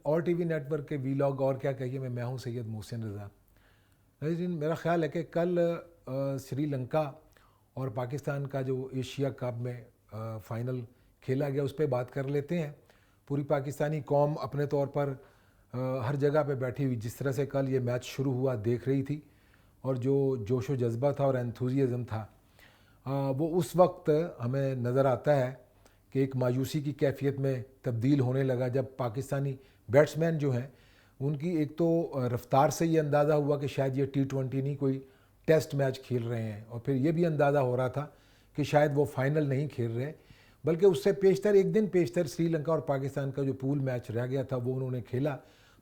اور T we need work کے vlog اور کیا کہیے میں ہوں سید محسن رضا. میرا خیال ہے کہ کل سری لنکا اور پاکستان کا جو ایشیا کپ میں فائنل کھیلا گیا اس پہ بات کر لیتے ہیں. پوری پاکستانی قوم اپنے طور پر ہر جگہ پہ بیٹھی ہوئی جس طرح سے کل یہ میچ شروع ہوا دیکھ رہی تھی, اور جو جوش و جذبہ تھا اور انتھوزیازم تھا وہ اس وقت ہمیں نظر آتا ہے کہ ایک مایوسی کی کیفیت میں تبدیل ہونے لگا جب پاکستانی بیٹسمین جو ہیں ان کی ایک تو رفتار سے یہ اندازہ ہوا کہ شاید یہ T20 نہیں کوئی ٹیسٹ میچ کھیل رہے ہیں, اور پھر یہ بھی اندازہ ہو رہا تھا کہ شاید وہ فائنل نہیں کھیل رہے, بلکہ اس سے پیشتر ایک دن پیشتر سری لنکا اور پاکستان کا جو پول میچ رہ گیا تھا وہ انہوں نے کھیلا,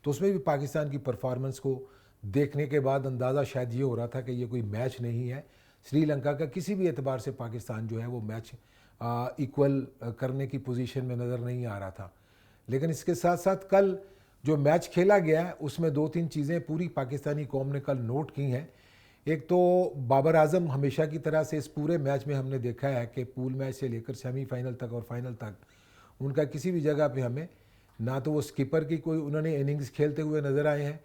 تو اس میں بھی پاکستان کی پرفارمنس کو دیکھنے کے بعد اندازہ شاید یہ ہو رہا تھا کہ یہ کوئی میچ نہیں ہے. سری لنکا کا کسی بھی اعتبار سے پاکستان جو ہے وہ میچ ایکول کرنے کی پوزیشن میں نظر نہیں آ رہا تھا. لیکن اس کے ساتھ ساتھ کل جو میچ کھیلا گیا ہے اس میں 2-3 چیزیں پوری پاکستانی قوم نے کل نوٹ کی ہیں. ایک تو بابر اعظم ہمیشہ کی طرح سے اس پورے میچ میں ہم نے دیکھا ہے کہ پول میچ سے لے کر سیمی فائنل تک اور فائنل تک ان کا کسی بھی جگہ پہ ہمیں نہ تو وہ سکپر کی کوئی انہوں نے اننگز کھیلتے ہوئے نظر آئے ہیں,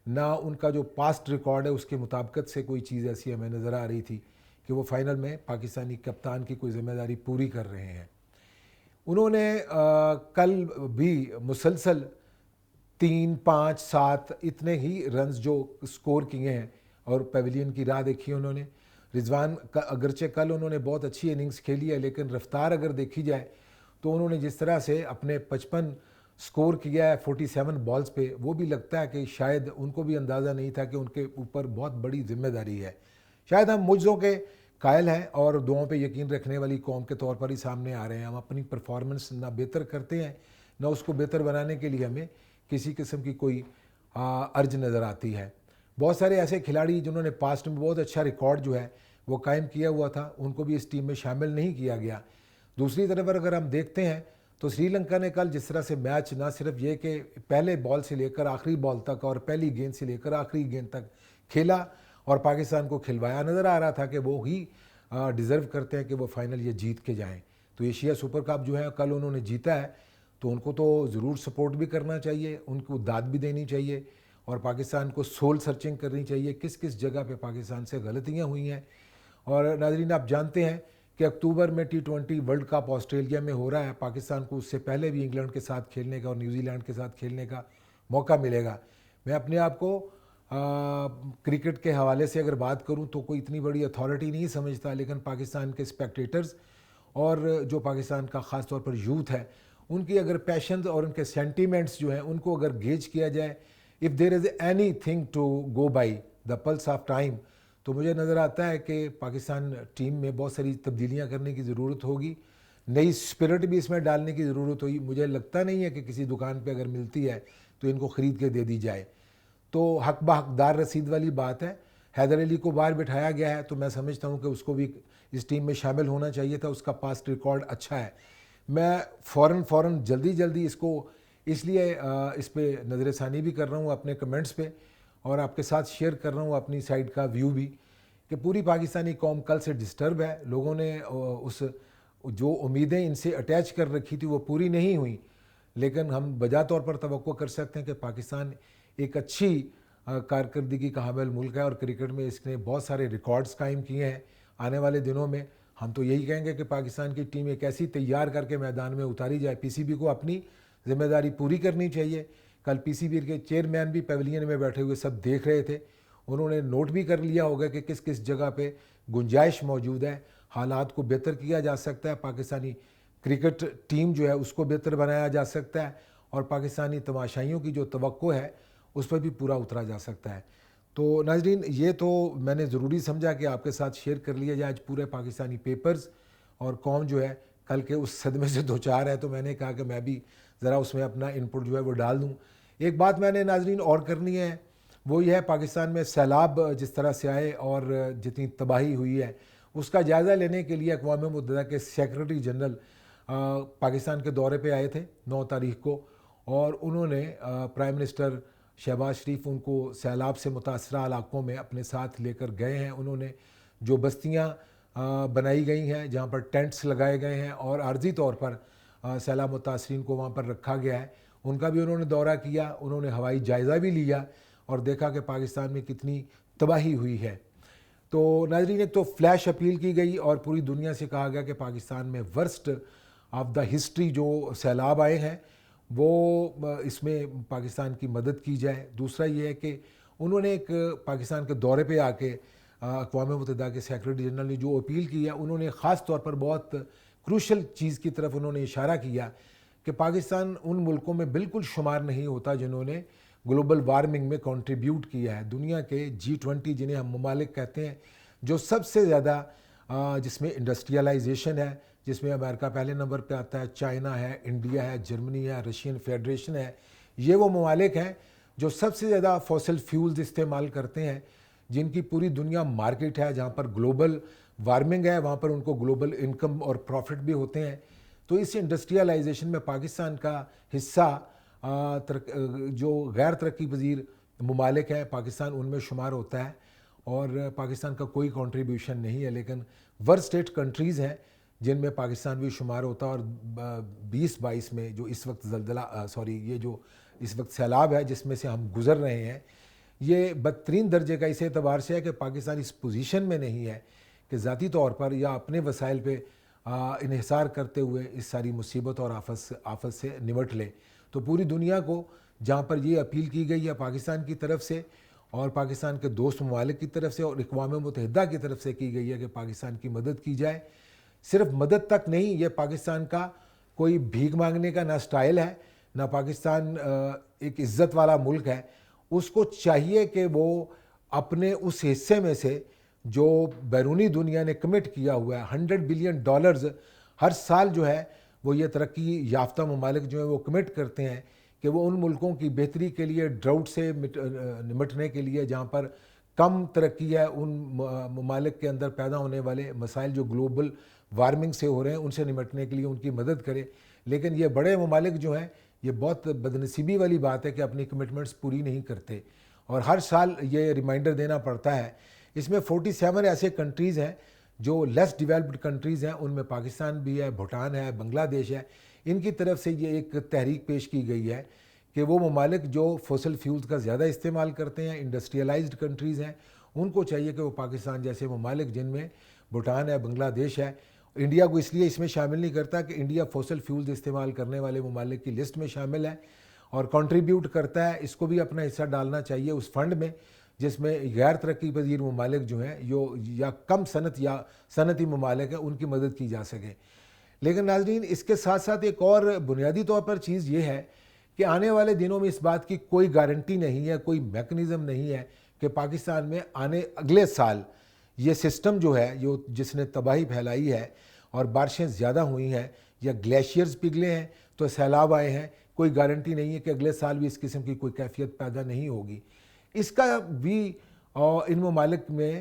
نہ ان کا جو پاسٹ ریکارڈ ہے اس کے مطابقت سے کوئی چیز ایسی ہمیں نظر آ رہی تھی کہ وہ فائنل میں پاکستانی کپتان کی کوئی ذمہ داری پوری کر رہے ہیں. انہوں نے کل بھی مسلسل 3-5-7 اتنے ہی رنز جو سکور کیے ہیں اور پیویلین کی راہ دیکھی انہوں نے. رضوان اگرچہ کل انہوں نے بہت اچھی اننگز کھیلی ہے, لیکن رفتار اگر دیکھی جائے تو انہوں نے جس طرح سے اپنے 55 سکور کیا ہے 47 بالز پہ, وہ بھی لگتا ہے کہ شاید ان کو بھی اندازہ نہیں تھا کہ ان کے اوپر بہت بڑی ذمہ داری ہے. شاید ہم معجزوں کے قائل ہیں اور دعاؤں پہ یقین رکھنے والی قوم کے طور پر ہی سامنے آ رہے ہیں. ہم اپنی پرفارمنس نہ بہتر کرتے ہیں نہ اس کو بہتر بنانے کے لیے ہمیں کسی قسم کی کوئی ارج نظر آتی ہے. بہت سارے ایسے کھلاڑی جنہوں نے پاسٹ میں بہت اچھا ریکارڈ جو ہے وہ قائم کیا ہوا تھا ان کو بھی اس ٹیم میں شامل نہیں کیا گیا. دوسری طرف اگر ہم دیکھتے ہیں تو سری لنکا نے کل جس طرح سے میچ نہ صرف یہ کہ پہلے بال سے لے کر آخری بال تک اور پہلی گیند سے لے کر آخری گیند تک کھیلا اور پاکستان کو کھلوایا, نظر آ رہا تھا کہ وہ ہی ڈیزرو کرتے ہیں کہ وہ فائنل یہ جیت کے جائیں. تو ایشیا سپر کپ جو ہے کل انہوں نے جیتا ہے تو ان کو تو ضرور سپورٹ بھی کرنا چاہیے, ان کو داد بھی دینی چاہیے اور پاکستان کو سول سرچنگ کرنی چاہیے کس کس جگہ پہ پاکستان سے غلطیاں ہوئی ہیں. اور ناظرین آپ جانتے ہیں کہ اکتوبر میں T20 ورلڈ کپ آسٹریلیا میں ہو رہا ہے. پاکستان کو اس سے پہلے بھی انگلینڈ کے ساتھ کھیلنے کا اور نیوزی لینڈ کے ساتھ کھیلنے کا موقع ملے گا. میں اپنے آپ کو کرکٹ کے حوالے سے اگر بات کروں تو کوئی اتنی بڑی اتھارٹی نہیں سمجھتا, لیکن پاکستان کے اسپیکٹیٹرز اور جو پاکستان کا خاص طور پر یوتھ ہے ان کی اگر پیشنز اور ان کے سینٹیمنٹس جو ہیں ان کو اگر گیج کیا جائے, if there is anything to go by the pulse of time, تو مجھے نظر آتا ہے کہ پاکستان ٹیم میں بہت ساری تبدیلیاں کرنے کی ضرورت ہوگی, نئی اسپرٹ بھی اس میں ڈالنے کی ضرورت ہوگی. مجھے لگتا نہیں ہے کہ کسی دکان پہ اگر ملتی ہے تو ان کو خرید کے دے دی جائے. تو حق بحقدار رسید والی بات ہے. حیدر علی کو باہر بٹھایا گیا ہے تو میں سمجھتا ہوں کہ اس کو بھی اس ٹیم میں شامل ہونا چاہیے تھا, اس کا پاسٹ ریکارڈ اچھا ہے. میں فوراً جلدی اس کو اس لیے اس پہ نظر ثانی بھی کر رہا ہوں اپنے کمنٹس پہ اور آپ کے ساتھ شیئر کر رہا ہوں اپنی سائڈ کا ویو بھی کہ پوری پاکستانی قوم کل سے ڈسٹرب ہے. لوگوں نے اس جو امیدیں ان سے اٹیچ کر رکھی تھی وہ پوری نہیں ہوئیں, لیکن ہم بجا طور پر توقع کر سکتے ہیں کہ پاکستان ایک اچھی کارکردگی کا حامل ملک ہے اور کرکٹ میں اس نے بہت سارے ریکارڈز قائم کیے ہیں. آنے والے دنوں میں ہم تو یہی کہیں گے کہ پاکستان کی ٹیم ایک ایسی تیار کر کے میدان میں اتاری جائے. پی سی بی کو اپنی ذمہ داری پوری کرنی چاہیے. کل پی سی بی کے چیئرمین بھی پیویلین میں بیٹھے ہوئے سب دیکھ رہے تھے, انہوں نے نوٹ بھی کر لیا ہوگا کہ کس کس جگہ پہ گنجائش موجود ہے, حالات کو بہتر کیا جا سکتا ہے, پاکستانی کرکٹ ٹیم جو ہے اس کو بہتر بنایا جا سکتا ہے اور پاکستانی تماشائیوں کی جو توقع ہے اس پر بھی پورا اترا جا سکتا ہے. تو ناظرین یہ تو میں نے ضروری سمجھا کہ آپ کے ساتھ شیئر کر لیا جائے. آج پورے پاکستانی پیپرز اور قوم جو ہے کل کے اس صدمے سے دوچار ہے, تو میں نے کہا کہ میں بھی ذرا اس میں اپنا انپٹ جو ہے وہ ڈال دوں. ایک بات میں نے ناظرین اور کرنی ہے, وہ یہ ہے پاکستان میں سیلاب جس طرح سے آئے اور جتنی تباہی ہوئی ہے اس کا جائزہ لینے کے لیے اقوام متحدہ کے سیکرٹری جنرل پاکستان کے دورے پہ آئے تھے 9 تاریخ کو, اور انہوں نے پرائم منسٹر شہباز شریف ان کو سیلاب سے متاثرہ علاقوں میں اپنے ساتھ لے کر گئے ہیں. انہوں نے جو بستیاں بنائی گئی ہیں جہاں پر ٹینٹس لگائے گئے ہیں اور عارضی طور پر سیلاب متاثرین کو وہاں پر رکھا گیا ہے, ان کا بھی انہوں نے دورہ کیا, انہوں نے ہوائی جائزہ بھی لیا اور دیکھا کہ پاکستان میں کتنی تباہی ہوئی ہے. تو ناظرین, ایک تو فلیش اپیل کی گئی اور پوری دنیا سے کہا گیا کہ پاکستان میں ورسٹ آف دا ہسٹری جو سیلاب آئے ہیں وہ اس میں پاکستان کی مدد کی جائے. دوسرا یہ ہے کہ انہوں نے ایک پاکستان کے دورے پہ آ کے اقوام متحدہ کے سیکرٹری جنرل نے جو اپیل کی ہے, انہوں نے خاص طور پر بہت کروشل چیز کی طرف انہوں نے اشارہ کیا کہ پاکستان ان ملکوں میں بالکل شمار نہیں ہوتا جنہوں نے گلوبل وارمنگ میں کنٹریبیوٹ کیا ہے. دنیا کے G20 جنہیں ہم ممالک کہتے ہیں, جو سب سے زیادہ جس میں انڈسٹریلائزیشن ہے, جس میں امریکہ پہلے نمبر پہ آتا ہے, چائنا ہے, انڈیا ہے, جرمنی ہے, رشین فیڈریشن ہے, یہ وہ ممالک ہیں جو سب سے زیادہ فوسل فیولز استعمال کرتے ہیں, جن کی پوری دنیا مارکیٹ ہے, جہاں پر گلوبل وارمنگ ہے وہاں پر ان کو گلوبل انکم اور پروفٹ بھی ہوتے ہیں. تو اس انڈسٹریلائزیشن میں پاکستان کا حصہ جو غیر ترقی پذیر ممالک ہیں, پاکستان ان میں شمار ہوتا ہے اور پاکستان کا کوئی کنٹریبیوشن نہیں ہے. لیکن ورسٹ 8 کنٹریز ہیں جن میں پاکستان بھی شمار ہوتا ہے. اور 2022 میں جو اس وقت یہ جو اس وقت سیلاب ہے جس میں سے ہم گزر رہے ہیں, یہ بدترین درجے کا اس اعتبار سے ہے کہ پاکستان اس پوزیشن میں نہیں ہے کہ ذاتی طور پر یا اپنے وسائل پہ انحصار کرتے ہوئے اس ساری مصیبت اور آفت سے نمٹ لے. تو پوری دنیا کو جہاں پر یہ اپیل کی گئی ہے پاکستان کی طرف سے اور پاکستان کے دوست ممالک کی طرف سے اور اقوام متحدہ کی طرف سے کی گئی ہے کہ پاکستان کی مدد کی جائے. صرف مدد تک نہیں, یہ پاکستان کا کوئی بھیک مانگنے کا نہ سٹائل ہے, نہ پاکستان ایک عزت والا ملک ہے. اس کو چاہیے کہ وہ اپنے اس حصے میں سے جو بیرونی دنیا نے کمٹ کیا ہوا ہے $100 بلین ہر سال جو ہے وہ یہ ترقی یافتہ ممالک جو ہیں وہ کمٹ کرتے ہیں کہ وہ ان ملکوں کی بہتری کے لیے, ڈراؤٹ سے نمٹنے کے لیے جہاں پر کم ترقی ہے, ان ممالک کے اندر پیدا ہونے والے مسائل جو گلوبل وارمنگ سے ہو رہے ہیں ان سے نمٹنے کے لیے ان کی مدد کرے. لیکن یہ بڑے ممالک جو ہیں, یہ بہت بدنصیبی والی بات ہے کہ اپنی کمٹمنٹس پوری نہیں کرتے اور ہر سال یہ ریمائنڈر دینا پڑتا ہے. اس میں 47 ایسے کنٹریز ہیں جو لیس ڈیولپڈ کنٹریز ہیں, ان میں پاکستان بھی ہے, بھوٹان ہے, بنگلہ دیش ہے. ان کی طرف سے یہ ایک تحریک پیش کی گئی ہے کہ وہ ممالک جو فوسل فیولز کا زیادہ استعمال کرتے ہیں, انڈسٹریلائزڈ کنٹریز ہیں, ان کو چاہیے کہ وہ پاکستان جیسے ممالک جن میں بھوٹان ہے, بنگلہ دیش ہے, انڈیا کو اس لیے اس میں شامل نہیں کرتا کہ انڈیا فوسل فیولز استعمال کرنے والے ممالک کی لسٹ میں شامل ہے اور کنٹریبیوٹ کرتا ہے, اس کو بھی اپنا حصہ ڈالنا چاہیے اس فنڈ میں جس میں غیر ترقی پذیر ممالک جو ہیں یا کم صنعت یا صنعتی ممالک ہیں ان کی مدد کی جا سکے. لیکن ناظرین, اس کے ساتھ ساتھ ایک اور بنیادی طور پر چیز یہ ہے کہ آنے والے دنوں میں اس بات کی کوئی گارنٹی نہیں ہے, کوئی میکنزم نہیں ہے کہ پاکستان میں اگلے سال یہ سسٹم جو ہے جس نے تباہی پھیلائی ہے اور بارشیں زیادہ ہوئی ہیں یا گلیشیئرز پگھلے ہیں تو سیلاب آئے ہیں, کوئی گارنٹی نہیں ہے کہ اگلے سال بھی اس قسم کی کوئی کیفیت پیدا نہیں ہوگی. اس کا بھی ان ممالک میں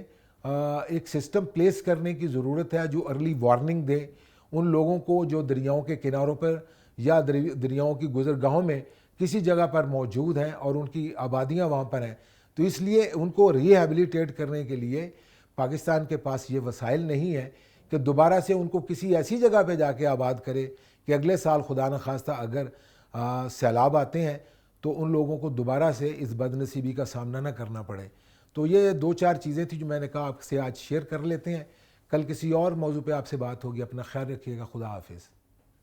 ایک سسٹم پلیس کرنے کی ضرورت ہے جو ارلی وارننگ دے ان لوگوں کو جو دریاؤں کے کناروں پر یا دریاؤں کی گزرگاہوں میں کسی جگہ پر موجود ہیں اور ان کی آبادیاں وہاں پر ہیں. تو اس لیے ان کو ری ہیبلیٹیٹ کرنے کے لیے پاکستان کے پاس یہ وسائل نہیں ہے کہ دوبارہ سے ان کو کسی ایسی جگہ پہ جا کے آباد کرے کہ اگلے سال خدا نخواستہ اگر سیلاب آتے ہیں تو ان لوگوں کو دوبارہ سے اس بد نصیبی کا سامنا نہ کرنا پڑے. تو یہ 2-4 چیزیں تھیں جو میں نے کہا آپ سے آج شیئر کر لیتے ہیں. کل کسی اور موضوع پہ آپ سے بات ہوگی. اپنا خیال رکھیے گا. خدا حافظ.